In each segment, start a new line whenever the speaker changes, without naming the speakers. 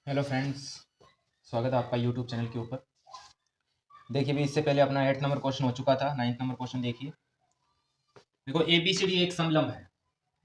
Hello friends, स्वागत है आपका यूट्यूब चैनल के ऊपर। देखिए भी इससे पहले अपना 8 नंबर क्वेश्चन हो चुका था। 9 नंबर क्वेश्चन देखिए। देखो ए बी सी डी एक समलंब है,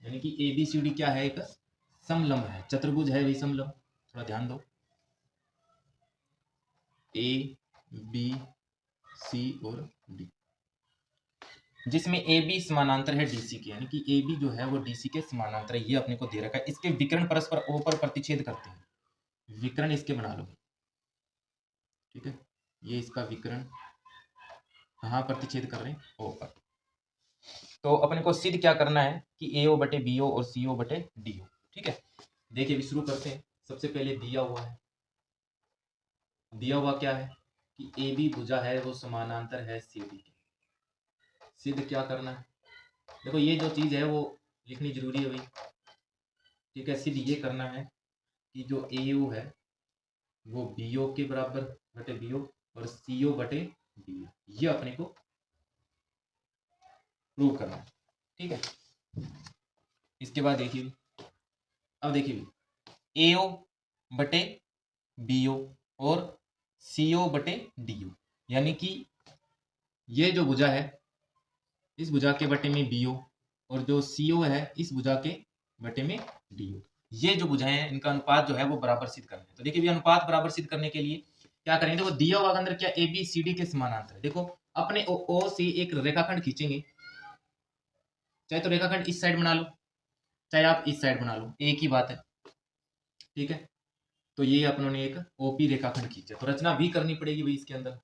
यानी कि ए बी सी डी क्या है, एक समलंब है। चतुर्भुज है भी समलंब। थोड़ा ध्यान दो। ए बी सी और डी, जिसमें ए बी समानांतर है डी सी के, यानी कि ए बी जो है वो डी सी के समानांतर है। ये अपने को दे रखा है। इसके विकर्ण परस्पर ओ पर प्रतिच्छेद करते हैं। विकर्ण इसके बना लो, ठीक है। ये इसका विकर्ण कहाँ प्रतिच्छेद कर रहे हैं? ओ पर। तो अपने को सिद्ध क्या करना है कि ए ओ बटे बी ओ और सी ओ बटे डी ओ, ठीक है। देखिए अभी शुरू करते हैं। सबसे पहले दिया हुआ है, दिया हुआ क्या है कि ए बी भुजा है वो समानांतर है सी डी के। सिद्ध क्या करना है? देखो ये जो चीज है वो लिखनी जरूरी है भाई, ठीक है। सिद्ध ये करना है कि जो ए ओ है वो बी ओ के बराबर बटे बी ओ और सी ओ बटे डी ओ, ये अपने को प्रूव करना है, ठीक है। इसके बाद देखिए, अब देखिए ए ओ बटे बी ओ और सी ओ बटे डी ओ, यानी कि ये जो भुजा है इस भुजा के बटे में बी ओ और जो सी ओ है इस भुजा के बटे में डी ओ, ये जो भुजाएं हैं इनका अनुपात जो है वो बराबर सिद्ध करना है। तो देखिए अनुपात बराबर सिद्ध करने के लिए क्या करेंगे? देखो दिया हुआ के अंदर क्या ए बी सी डी के समानांतर है। देखो अपने ओ से एक रेखाखंड खींचेंगे, चाहे तो रेखाखंड इस साइड बना लो चाहे आप इस साइड बना लो, एक ही बात है, ठीक है। तो ये अपनों ने एक ओपी रेखाखंड खींचा, तो रचना भी करनी पड़ेगी भाई। इसके अंदर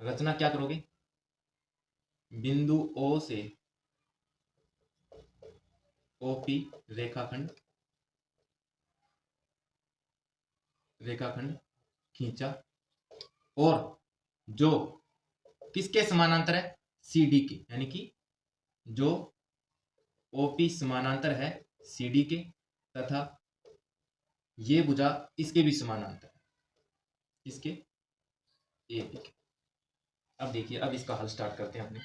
रचना क्या करोगे? बिंदु ओ से ओपी रेखाखंड रेखाखंड खींचा और जो किसके समानांतर है? सी डी के, यानी कि जो ओपी समानांतर है सी डी के तथा ये भुजा इसके भी समानांतर है, इसके ए बी के। अब देखिए, अब इसका हल स्टार्ट करते हैं अपने।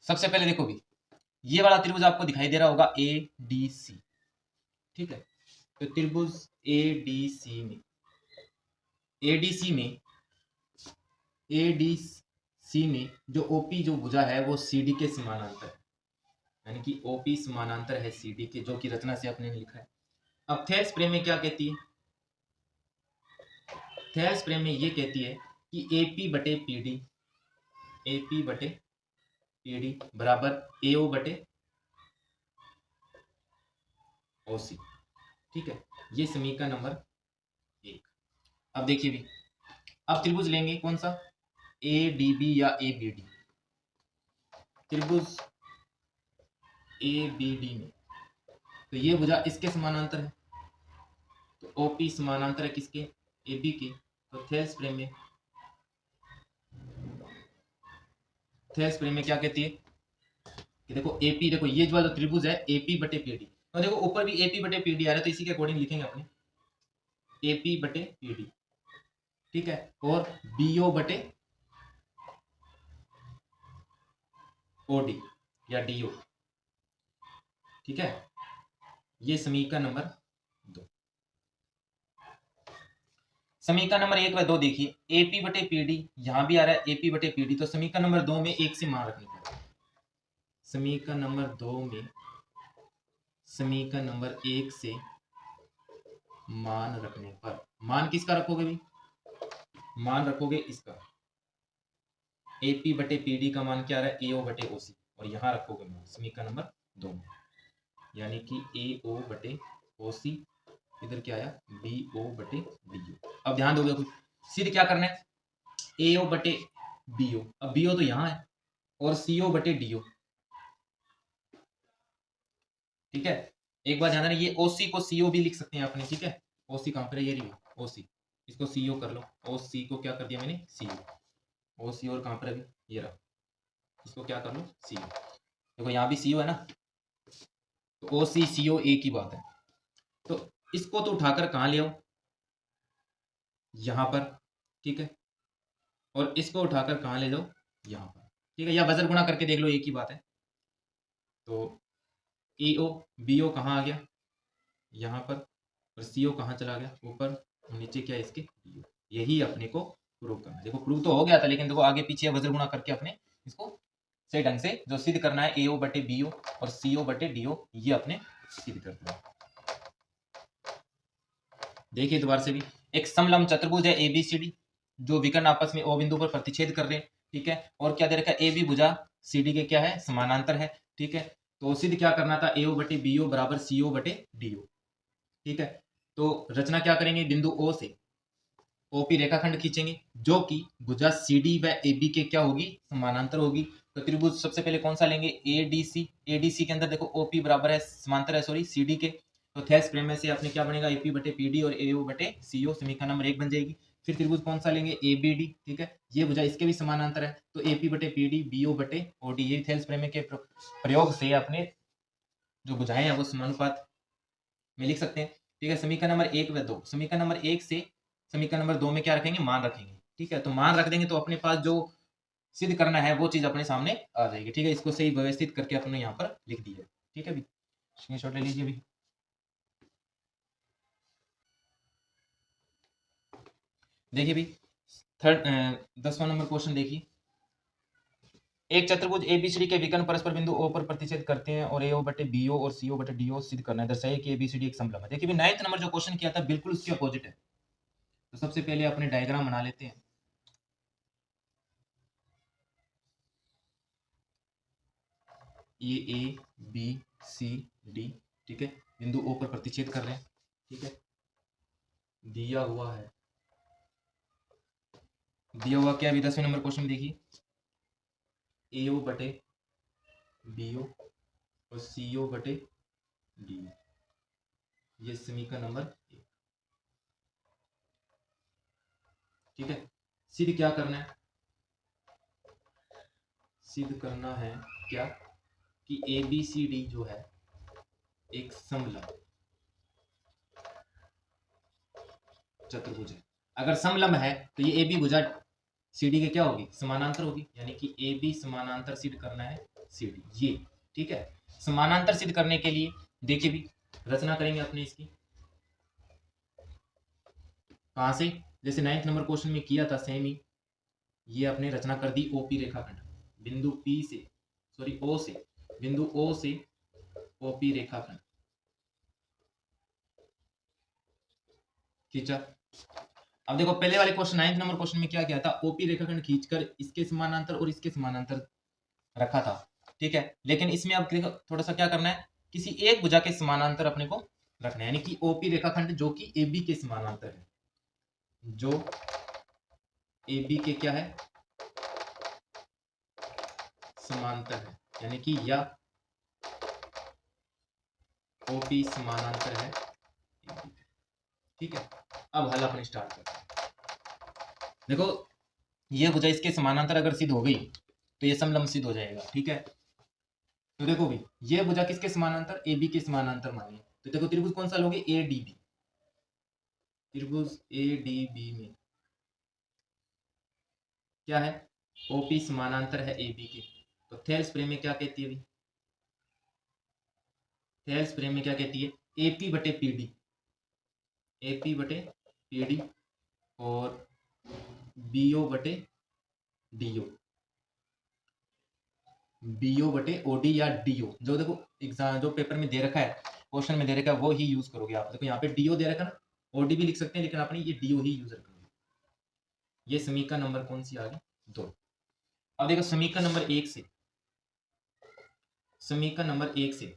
सबसे पहले देखो भी ये वाला त्रिभुज आपको दिखाई दे रहा होगा ए डी सी, ठीक है। तो त्रिभुज ए डी सी में एडीसी में एडीसी में जो ओपी जो भुजा है वो सीडी के समानांतर है, यानी कि ओपी समानांतर है सीडी के, जो कि रचना से अपने ने लिखा है। अब थेल्स प्रमेय में क्या कहती है? थेल्स प्रमेय में ये कहती है कि एपी बटे पीडी, एपी बटे पीडी बराबर एओ बटे ओसी, ठीक है। ये समीकरण नंबर 1। अब देखिए भी, अब त्रिभुज लेंगे कौन सा? ए डी बी या ए बी डी। त्रिभुज ए बी डी में तो ये भुजा इसके समानांतर है, तो ओपी समानांतर है किसके? ए बी के। तो थेल्स प्रमेय क्या कहती है कि देखो एपी, देखो ये जो वाला त्रिभुज है एपी बटे पीडी, तो देखो ऊपर भी एपी बटे पीडी आ रहा है, तो इसी के अकॉर्डिंग लिखेंगे अपने एपी बटे पीडी, ठीक है। और बीओ बटे ओडी या डीओ, ठीक है। ये समीकरण नंबर 2। समीकरण नंबर 1 व 2 देखिए, एपी बटे पीडी यहां भी आ रहा है एपी बटे पीडी, तो समीकरण नंबर 2 में एक से मान रखनी पड़ेगी। समीकरण नंबर 2 में समीकरण नंबर 1 से मान रखने पर, मान किसका रखोगे भी? मान रखोगे इसका, एपी बटे पीडी का मान क्या आ रहा है? एओ बटे ओसी, और यहां रखोगे मान समीकरण नंबर 2 में, यानी कि एओ बटे ओसी, इधर क्या आया? बीओ बटे डीओ। अब ध्यान दोगे कुछ, सिद्ध क्या करना है? एओ बटे बीओ, अब बीओ तो यहां है, और सीओ बटे डीओ, ठीक है। एक बार ध्यान रखना, ये ओसी को सीओ भी लिख सकते हैं अपने, ठीक है। ओसी कहां पर है? ये रही ओसी, इसको सीओ कर लो। ओसी को क्या कर दिया मैंने? सीओ। ओसी और कहां पर है? अभी ये रहा, इसको क्या कर लो? सीओ। देखो यहाँ भी सीओ है ना, तो ओ सी सी ओ एक ही बात है। तो इसको तो उठाकर कहाँ ले आओ? यहाँ पर, ठीक है। और इसको उठाकर कहाँ ले जाओ? यहाँ पर, ठीक है। या वजन गुणा करके देख लो, एक ही बात है। तो ई ओ बी ओ कहाँ आ गया? यहाँ पर, और CO कहाँ चला गया, ऊपर, और नीचे क्या है इसके DO। यही अपने को प्रूव करना है। देखो प्रूव तो हो गया था, लेकिन देखो आगे पीछे वज्र गुणा करके अपने इसको सही ढंग से जो सिद्ध करना है, AO बटे BO और CO बटे DO, ये अपने सिद्ध करते हैं। देखिए दोबारा से भी, एक समलंब चतुर्भुज है ABCD, जो विकर्ण आपस में O बिंदु पर प्रतिच्छेद कर रहे हैं, ठीक है, और क्या दे रखा है, AB भुजा CD के क्या है, समानांतर है, ठीक है। तो सिद्ध क्या करना था, AO बटे BO बराबर CO बटे DO, ठीक है। तो रचना क्या करेंगे, बिंदु O से OP रेखाखंड खींचेंगे, जो कि भुजा CD व AB के क्या होगी, समानांतर होगी। तो त्रिभुज सबसे पहले कौन सा लेंगे, ADC के अंदर देखो OP बराबर है, समांतर है सॉरी CD के, तो थेल्स प्रमेय से अपने क्या बनेगा, AP बटे PD और AO बटे CO, समीकरण नंबर 1 बन जाएगी। फिर त्रिभुज कौन सा लेंगे, ABD, ठीक है, ये भुजा इसके भी समानांतर है, तो AP बटे PD, BO बटे OD, ये थेल्स प्रमेय के प्रयोग से अपने जो भुजाएं हैं वो समानुपात में लिख सकते हैं, ठीक है। समीकरण नंबर 1 व 2, समीकरण नंबर 1 से समीकरण नंबर 2 में क्या रखेंगे, मान रखेंगे, ठीक है। तो मान रख देंगे तो अपने पास जो सिद्ध करना है वो चीज अपने सामने आ जाएगी, ठीक है। इसको सही व्यवस्थित करके अपने यहाँ पर लिख दिया, ठीक है। भी स्क्रीनशॉट ले लीजिए। भी देखिए भी, 10वां नंबर क्वेश्चन देखिए, एक चतुर्भुज ABCD के विकर्ण परस्पर बिंदु O पर प्रतिच्छेद करते हैं और AO बटे BO और CO बटे DO सिद्ध करना है, दर्शाइए कि ABCD एक समलंब है। देखिए भी 9th नंबर जो क्वेश्चन किया था बिल्कुल उसके अपोजिट है। तो सबसे पहले अपने डायग्राम बना लेते हैं। ये ABCD, ठीक है, बिंदु O पर प्रतिच्छेद कर रहे हैं, ठीक है। दिया हुआ है, दिया हुआ क्या है, 10वें नंबर क्वेश्चन देखिए, AO बटे BO और CO बटे DO, ये समीकरण नंबर 1, ठीक है। सिद्ध क्या करना है, सिद्ध करना है क्या कि ABCD जो है एक समलंब चतुर्भुज है। अगर समलंब है तो ये AB भुजा CD के क्या होगी, समानांतर होगी, यानी कि AB समानांतर सिद्ध करना है CD, ये ठीक है। समानांतर सिद्ध करने के लिए देखिए भी, रचना करेंगे अपने इसकी, कहां से, जैसे 9th नंबर क्वेश्चन में किया था सेम ही, ये अपने रचना कर दी OP रेखाखंड, बिंदु P से सॉरी O से, बिंदु O से OP रेखाखंड खींचा। अब देखो पहले वाले क्वेश्चन 9th नंबर क्वेश्चन में क्या किया था, OP रेखाखंड खींचकर इसके समानांतर और इसके समानांतर रखा था, ठीक है। लेकिन इसमें अब देखो थोड़ा सा क्या करना है, किसी एक भुजा के समानांतर अपने को रखना है, यानी कि OP रेखाखंड जो कि AB के समानांतर है, जो AB के क्या है, समांतर है, यानी कि या OP समानांतर है, ठीक है। अब हल अपने स्टार्ट करते हैं। देखो ये भुजा इसके समानांतर अगर सिद्ध हो गई तो ये समलंब सिद्ध हो जाएगा, ठीक है। तो देखो भी, ये भुजा किसके समानांतर, AB के समानांतर मानिए, तो देखो त्रिभुज कौन सा लोगे, ADB, त्रिभुज ADB में क्या है, OP समानांतर है AB के, तो थेल्स प्रमेय क्या कहती है भी, थेल्स प्रमेय क्या कहती है, AP बटे PD, AP बटे PD और BO बटे DO, BO बटे OD या DO, जो देखो एग्जाम जो पेपर में दे रखा है, क्वेश्चन में दे रखा है, वो ही यूज करोगे आप। देखो यहाँ पे DO दे रखा है ना, OD भी लिख सकते हैं, लेकिन आपने ये DO ही यूज रखोगे। ये समीकरण नंबर कौन सी आ गई, 2। अब देखो समीकरण नंबर 1 से, समीकरण नंबर 1 से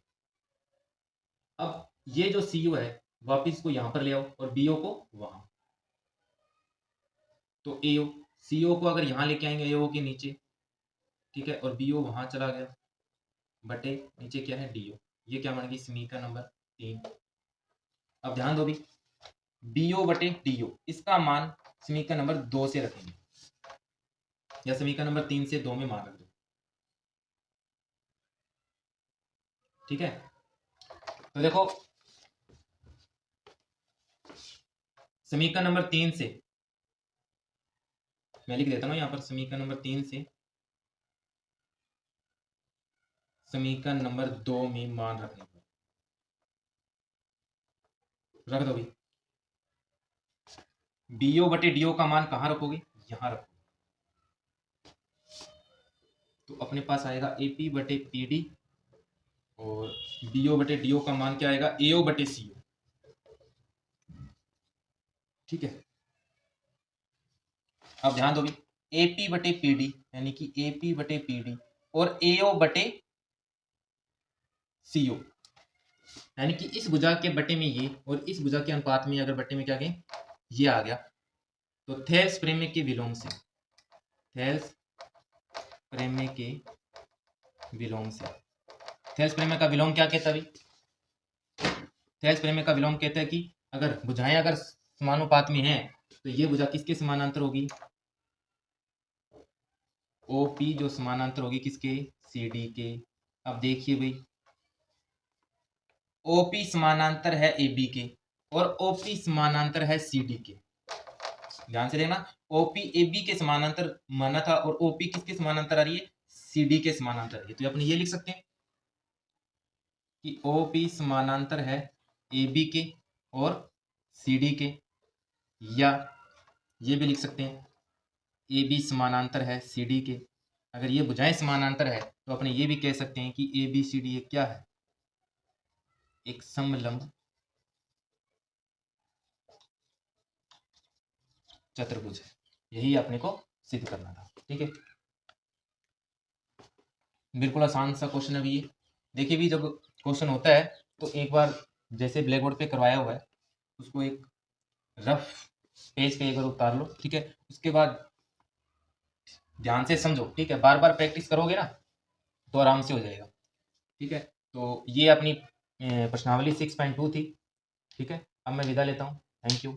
अब ये जो CO है वापिस को यहां पर ले आओ और BO को वहां, तो AO CO को अगर यहां लेके आएंगे AO के नीचे, ठीक है, और BO वहां चला गया, बटे नीचे क्या है DO, ये क्या बन गई, समीकरण नंबर 3। अब ध्यान दो भी, BO बटे DO इसका मान समीकरण नंबर 2 से रखेंगे, या समीकरण नंबर 3 से 2 में मान रख दो, ठीक है। तो देखो समीकरण नंबर 3 से मैं लिख देता हूं यहां पर, समीकरण नंबर 3 से समीकरण नंबर 2 में मान रखने पर, रख दो भाई। डीओ बटे डीओ का मान कहाँ रखोगे, यहाँ रखोगे। तो अपने पास आएगा एपी बटे पीडी और डीओ बटे डीओ का मान क्या आएगा, एओ बटे सीओ। ठीक है, अब ध्यान दो भी, एपी बटे पीडी यानी कि एपी बटे पीडी और एओ बटे सीओ, यानी कि इस भुजा के बटे में ये और इस भुजा के अनुपात में अगर बटे में क्या कहें ये आ गया, तो थेल्स प्रमेय के विलोम से, थेल्स प्रमेय के विलोम से, थेल्स प्रमेय का विलोम क्या कहता है भाई, थेल्स प्रमेय का विलोम कहता है कि अगर भुजाएं अगर समानुपात में हैं तो ये भुजा किसके समानांतर होगी, ओपी जो समानांतर होगी किसके, सीडी के। अब देखिए भाई, ओपी समानांतर है एबी के और ओपी समानांतर है सीडी के। ध्यान से देखना, ओपी एबी के समानांतर माना था और ओपी किसके समानांतर आ रही है, सीडी के समानांतर आ रही है। तो अपने ये लिख सकते हैं कि ओपी समानांतर है एबी के और सीडी के, या ये भी लिख सकते हैं ए बी समानांतर है सी डी के। अगर ये भुजाएं समानांतर है तो अपने ये भी कह सकते हैं कि ए बी सी डी एक क्या है, एक समलंब चतुर्भुज है। यही अपने को सिद्ध करना था। ठीक है, बिल्कुल आसान सा क्वेश्चन है भी ये। देखिए भी, जब क्वेश्चन होता है तो एक बार जैसे ब्लैक बोर्ड पे करवाया हुआ है उसको एक रफ पेज पे एक बार उतार लो। ठीक है, उसके बाद ध्यान से समझो। ठीक है, बार बार प्रैक्टिस करोगे ना तो आराम से हो जाएगा। ठीक है, तो ये अपनी प्रश्नावली 6.2 थी। ठीक है, अब मैं विदा लेता हूँ। Thank you.